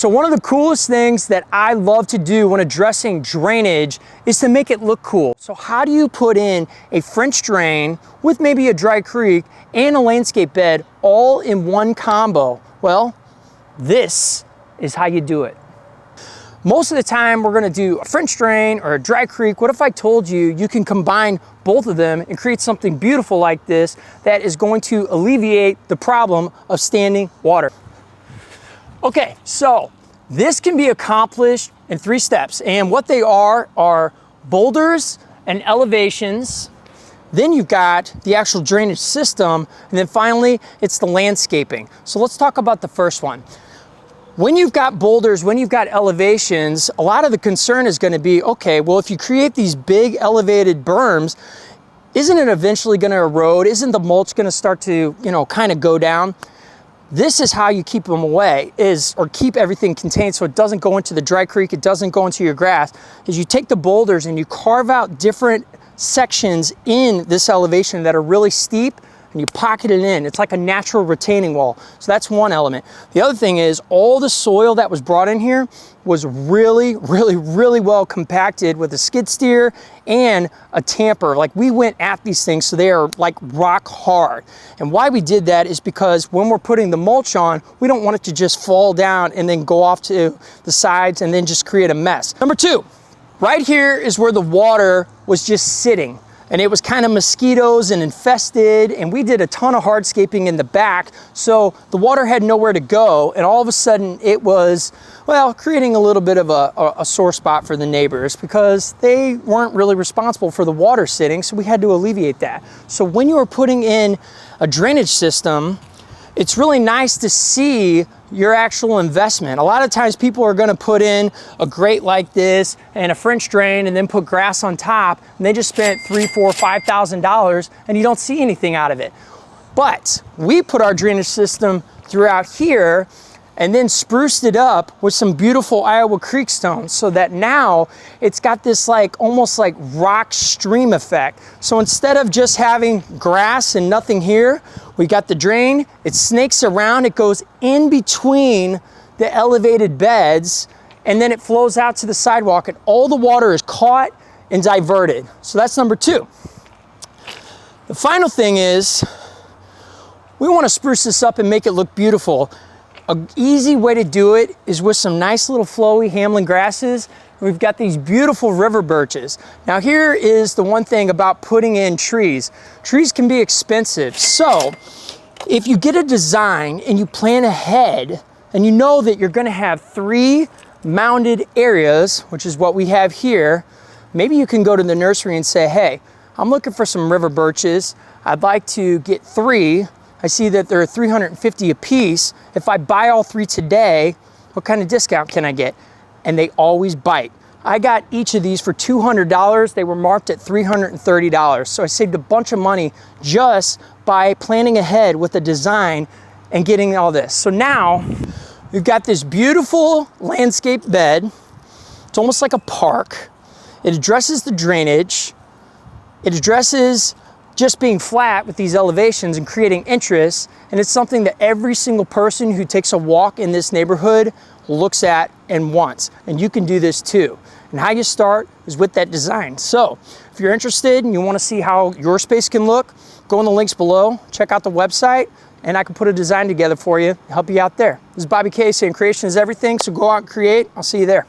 So one of the coolest things that I love to do when addressing drainage is to make it look cool. So how do you put in a French drain with maybe a dry creek and a landscape bed all in one combo? Well, this is how you do it. Most of the time we're gonna do a French drain or a dry creek. What if I told you you can combine both of them and create something beautiful like this that is going to alleviate the problem of standing water? Okay, so this can be accomplished in 3 steps, and what they are boulders and elevations. Then you've got the actual drainage system, and then finally it's the landscaping. So let's talk about the first one. When you've got boulders, when you've got elevations, a lot of the concern is going to be, okay, well, if you create these big elevated berms, isn't it eventually going to erode? Isn't the mulch going to start to, kind of go down? This is how you keep them away, or keep everything contained so it doesn't go into the dry creek, it doesn't go into your grass, is you take the boulders and you carve out different sections in this elevation that are really steep, and you pocket it in. It's like a natural retaining wall. So that's one element. The other thing is all the soil that was brought in here was really well compacted with a skid steer and a tamper. Like, we went at these things so they are like rock hard. And why we did that is because when we're putting the mulch on, we don't want it to just fall down and then go off to the sides and then just create a mess. Number 2, right here is where the water was just sitting. And it was kind of mosquitoes and infested, and we did a ton of hardscaping in the back, so the water had nowhere to go, and all of a sudden it was, well, creating a little bit of a sore spot for the neighbors because they weren't really responsible for the water sitting, so we had to alleviate that. So when you are putting in a drainage system, it's really nice to see your actual investment. A lot of times people are gonna put in a grate like this and a French drain and then put grass on top, and they just spent $3,000, $4,000, $5,000 and you don't see anything out of it. But we put our drainage system throughout here and then spruced it up with some beautiful Iowa Creek stones so that now it's got this almost like rock stream effect. So instead of just having grass and nothing here, we got the drain, it snakes around, it goes in between the elevated beds, and then it flows out to the sidewalk, and all the water is caught and diverted. So that's number 2. The final thing is we want to spruce this up and make it look beautiful. An easy way to do it is with some nice little flowy Hamlin grasses. We've got these beautiful river birches. Now here is the one thing about putting in trees. Trees can be expensive. So if you get a design and you plan ahead and you know that you're gonna have 3 mounded areas, which is what we have here, maybe you can go to the nursery and say, hey, I'm looking for some river birches. I'd like to get 3. I see that there are 350 a piece. If I buy all 3 today, what kind of discount can I get? And they always bite. I got each of these for $200. They were marked at $330. So I saved a bunch of money just by planning ahead with a design and getting all this. So now we've got this beautiful landscape bed. It's almost like a park. It addresses the drainage. It addresses just being flat with these elevations and creating interest, and it's something that every single person who takes a walk in this neighborhood looks at and wants, and you can do this too. And how you start is with that design. So if you're interested and you want to see how your space can look, go in the links below, check out the website, and I can put a design together for you, help you out there. This is Bobby K saying creation is everything, so go out and create. I'll see you there.